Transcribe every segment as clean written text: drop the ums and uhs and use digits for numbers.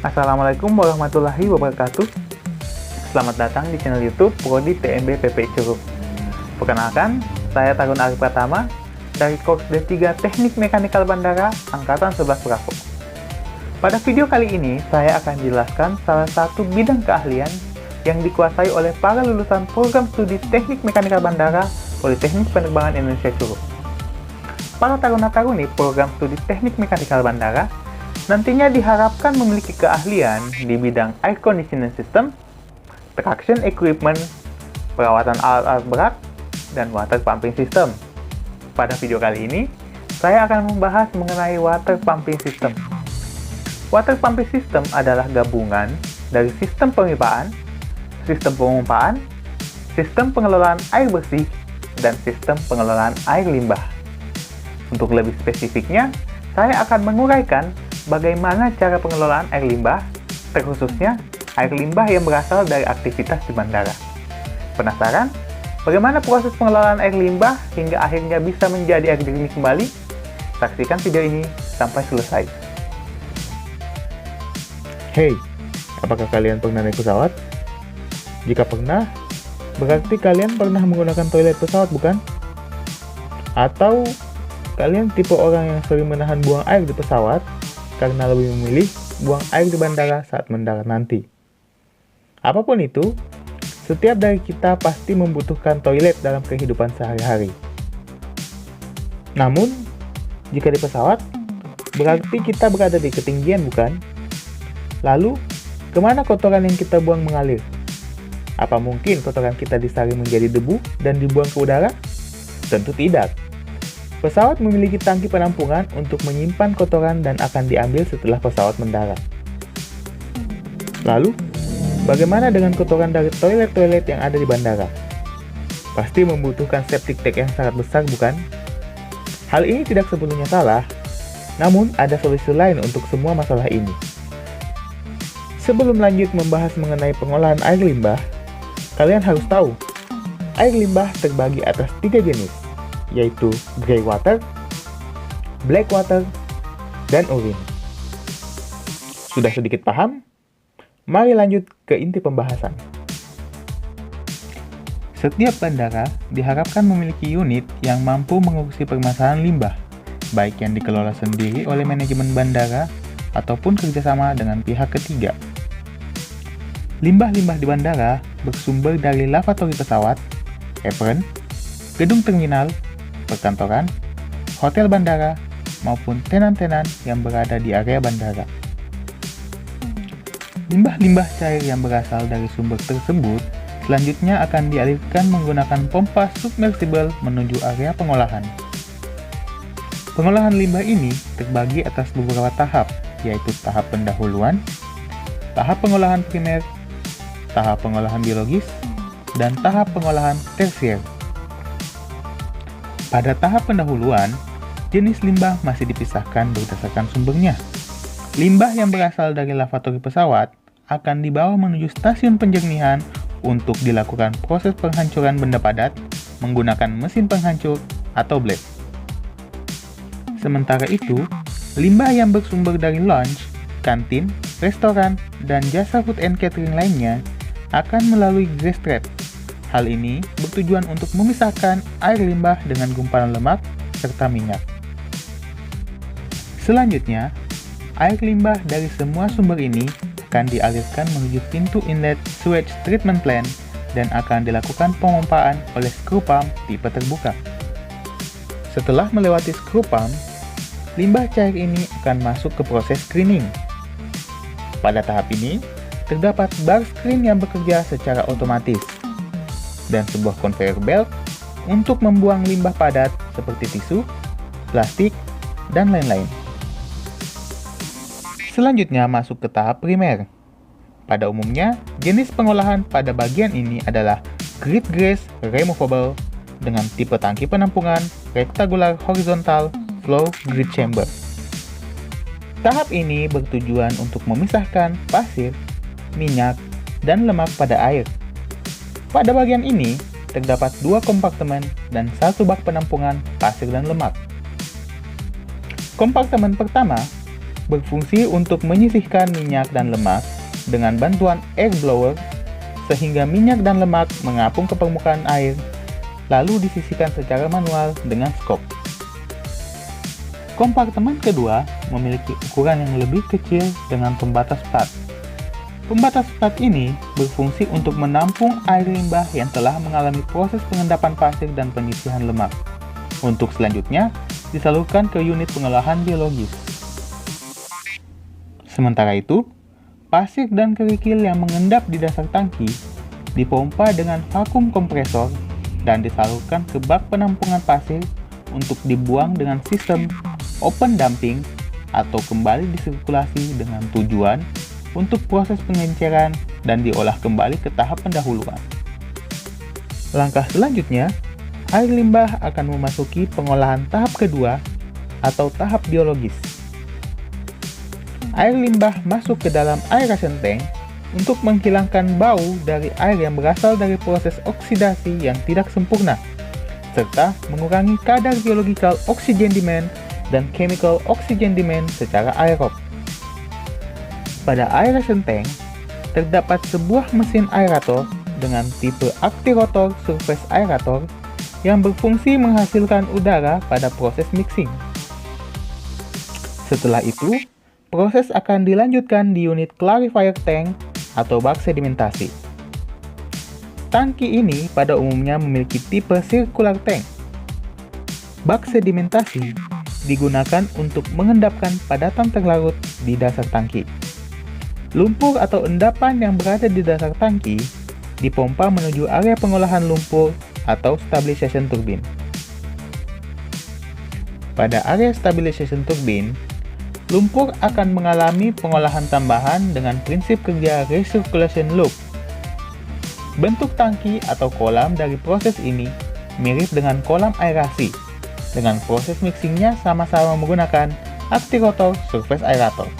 Assalamualaikum warahmatullahi wabarakatuh. Selamat datang di channel YouTube Prodi TMB PPI Curup. Perkenalkan, saya Tarun Arif Pratama dari Course D3 Teknik Mekanikal Bandara Angkatan 11 Bravo. Pada video kali ini, saya akan jelaskan salah satu bidang keahlian yang dikuasai oleh para lulusan program studi Teknik Mekanikal Bandara Politeknik Penerbangan Indonesia Curup. Para taruna-taruni program studi Teknik Mekanikal Bandara nantinya diharapkan memiliki keahlian di bidang air conditioning system, traction equipment, perawatan alat-alat berat, dan water pumping system. Pada video kali ini, saya akan membahas mengenai water pumping system. Water pumping system adalah gabungan dari sistem pemipaan, sistem pengumpaan, sistem pengelolaan air bersih, dan sistem pengelolaan air limbah. Untuk lebih spesifiknya, saya akan menguraikan bagaimana cara pengelolaan air limbah, terkhususnya air limbah yang berasal dari aktivitas di bandara. Penasaran? Bagaimana proses pengelolaan air limbah hingga akhirnya bisa menjadi air jernih kembali? Saksikan video ini sampai selesai. Hey, apakah kalian pernah naik pesawat? Jika pernah, berarti kalian pernah menggunakan toilet pesawat, bukan? Atau kalian tipe orang yang sering menahan buang air di pesawat karena lebih memilih buang air di bandara saat mendarat nanti. Apapun itu, setiap dari kita pasti membutuhkan toilet dalam kehidupan sehari-hari. Namun, jika di pesawat, berarti kita berada di ketinggian, bukan? Lalu, kemana kotoran yang kita buang mengalir? Apa mungkin kotoran kita disaring menjadi debu dan dibuang ke udara? Tentu tidak. Pesawat memiliki tangki penampungan untuk menyimpan kotoran dan akan diambil setelah pesawat mendarat. Lalu, bagaimana dengan kotoran dari toilet-toilet yang ada di bandara? Pasti membutuhkan septic tank yang sangat besar, bukan? Hal ini tidak sepenuhnya salah, namun ada solusi lain untuk semua masalah ini. Sebelum lanjut membahas mengenai pengolahan air limbah, kalian harus tahu, air limbah terbagi atas 3 jenis, yaitu grey water, black water, dan urine. Sudah sedikit paham? Mari lanjut ke inti pembahasan. Setiap bandara diharapkan memiliki unit yang mampu mengurusi permasalahan limbah, baik yang dikelola sendiri oleh manajemen bandara ataupun kerjasama dengan pihak ketiga. Limbah-limbah di bandara bersumber dari lavatory pesawat, apron, gedung terminal, perkantoran, hotel bandara, maupun tenan-tenan yang berada di area bandara. Limbah-limbah cair yang berasal dari sumber tersebut selanjutnya akan dialirkan menggunakan pompa submersible menuju area pengolahan. Pengolahan limbah ini terbagi atas beberapa tahap, yaitu tahap pendahuluan, tahap pengolahan primer, tahap pengolahan biologis, dan tahap pengolahan tersier. Pada tahap pendahuluan, jenis limbah masih dipisahkan berdasarkan sumbernya. Limbah yang berasal dari lavatory pesawat akan dibawa menuju stasiun penjernihan untuk dilakukan proses penghancuran benda padat menggunakan mesin penghancur atau blade. Sementara itu, limbah yang bersumber dari lounge, kantin, restoran, dan jasa food and catering lainnya akan melalui grease trap. Hal ini bertujuan untuk memisahkan air limbah dengan gumpalan lemak serta minyak. Selanjutnya, air limbah dari semua sumber ini akan dialirkan menuju pintu inlet sewage treatment plant dan akan dilakukan pengompaan oleh screw pump tipe terbuka. Setelah melewati screw pump, limbah cair ini akan masuk ke proses screening. Pada tahap ini, terdapat bar screen yang bekerja secara otomatis dan sebuah conveyor belt untuk membuang limbah padat seperti tisu, plastik, dan lain-lain. Selanjutnya masuk ke tahap primer. Pada umumnya, jenis pengolahan pada bagian ini adalah grid grease removable dengan tipe tangki penampungan rectangular horizontal flow grid chamber. Tahap ini bertujuan untuk memisahkan pasir, minyak, dan lemak pada air. Pada bagian ini, terdapat 2 kompartemen dan 1 bak penampungan pasir dan lemak. Kompartemen pertama berfungsi untuk menyisihkan minyak dan lemak dengan bantuan air blower sehingga minyak dan lemak mengapung ke permukaan air, lalu disisihkan secara manual dengan skop. Kompartemen kedua memiliki ukuran yang lebih kecil dengan pembatas plat. Pembatas plat ini berfungsi untuk menampung air limbah yang telah mengalami proses pengendapan pasir dan penyisihan lemak. Untuk selanjutnya, disalurkan ke unit pengolahan biologis. Sementara itu, pasir dan kerikil yang mengendap di dasar tangki dipompa dengan vakum kompresor dan disalurkan ke bak penampungan pasir untuk dibuang dengan sistem open dumping atau kembali disirkulasi dengan tujuan untuk proses pengenceran dan diolah kembali ke tahap pendahuluan. Langkah selanjutnya, air limbah akan memasuki pengolahan tahap kedua atau tahap biologis. Air limbah masuk ke dalam aeration tank untuk menghilangkan bau dari air yang berasal dari proses oksidasi yang tidak sempurna, serta mengurangi kadar biological oxygen demand dan chemical oxygen demand secara aerob. Pada aeration tank, terdapat sebuah mesin aerator dengan tipe aspirator surface aerator yang berfungsi menghasilkan udara pada proses mixing. Setelah itu, proses akan dilanjutkan di unit clarifier tank atau bak sedimentasi. Tangki ini pada umumnya memiliki tipe circular tank. Bak sedimentasi digunakan untuk mengendapkan padatan terlarut di dasar tangki. Lumpur atau endapan yang berada di dasar tangki dipompa menuju area pengolahan lumpur atau stabilization turbine. Pada area stabilization turbine, lumpur akan mengalami pengolahan tambahan dengan prinsip kerja recirculation loop. Bentuk tangki atau kolam dari proses ini mirip dengan kolam aerasi, dengan proses mixingnya sama-sama menggunakan aspirator surface aerator.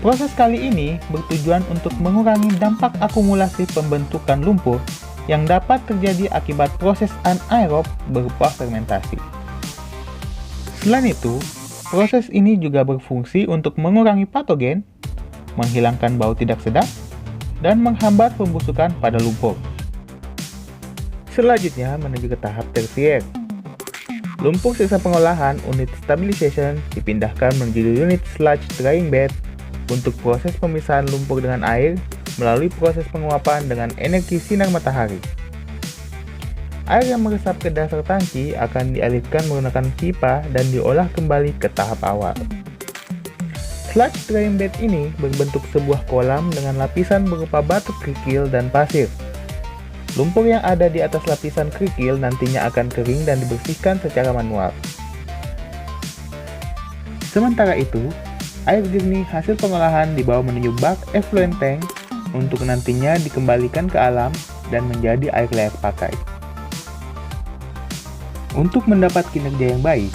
Proses kali ini bertujuan untuk mengurangi dampak akumulasi pembentukan lumpur yang dapat terjadi akibat proses anaerob berupa fermentasi. Selain itu, proses ini juga berfungsi untuk mengurangi patogen, menghilangkan bau tidak sedap, dan menghambat pembusukan pada lumpur. Selanjutnya menuju ke tahap tersier. Lumpur sisa pengolahan unit stabilization dipindahkan menuju unit sludge drying bed untuk proses pemisahan lumpur dengan air melalui proses penguapan dengan energi sinar matahari. Air yang meresap ke dasar tangki akan dialirkan menggunakan pipa dan diolah kembali ke tahap awal. Sludge drying bed ini berbentuk sebuah kolam dengan lapisan berupa batu kerikil dan pasir. Lumpur yang ada di atas lapisan kerikil nantinya akan kering dan dibersihkan secara manual. Sementara itu, air jernih hasil pengolahan dibawa menuju bak effluent tank untuk nantinya dikembalikan ke alam dan menjadi air layak pakai. Untuk mendapat kinerja yang baik,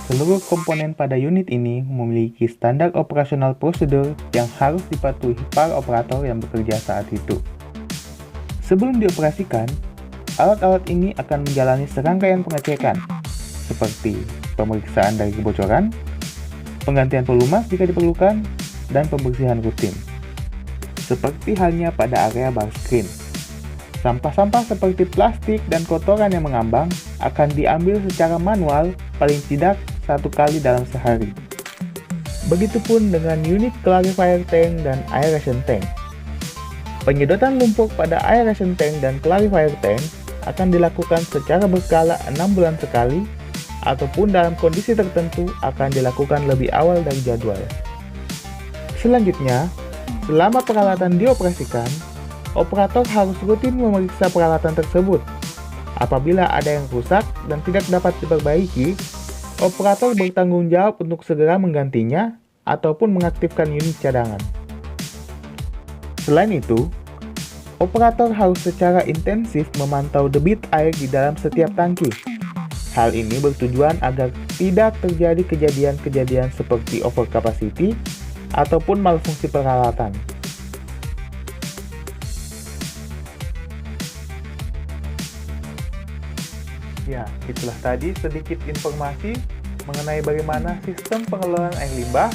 seluruh komponen pada unit ini memiliki standar operasional prosedur yang harus dipatuhi para operator yang bekerja saat itu. Sebelum dioperasikan, alat-alat ini akan menjalani serangkaian pengecekan, seperti pemeriksaan dari kebocoran, penggantian pelumas jika diperlukan, dan pembersihan rutin. Seperti halnya pada area bar screen, sampah-sampah seperti plastik dan kotoran yang mengambang akan diambil secara manual paling tidak 1 kali dalam sehari. Begitupun dengan unit clarifier tank dan aeration tank. Penyedotan lumpur pada aeration tank dan clarifier tank akan dilakukan secara berkala 6 bulan sekali ataupun dalam kondisi tertentu akan dilakukan lebih awal dari jadwal. Selanjutnya, selama peralatan dioperasikan, operator harus rutin memeriksa peralatan tersebut. Apabila ada yang rusak dan tidak dapat diperbaiki, operator bertanggung jawab untuk segera menggantinya ataupun mengaktifkan unit cadangan. Selain itu, operator harus secara intensif memantau debit air di dalam setiap tangki. Hal ini bertujuan agar tidak terjadi kejadian-kejadian seperti overcapacity ataupun malfungsi peralatan. Ya, itulah tadi sedikit informasi mengenai bagaimana sistem pengelolaan air limbah,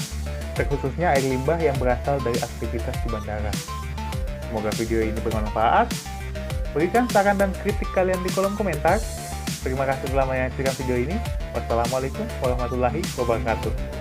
terkhususnya air limbah yang berasal dari aktivitas di bandara. Semoga video ini bermanfaat. Berikan saran dan kritik kalian di kolom komentar. Terima kasih telah menyaksikan video ini. Wassalamualaikum warahmatullahi wabarakatuh.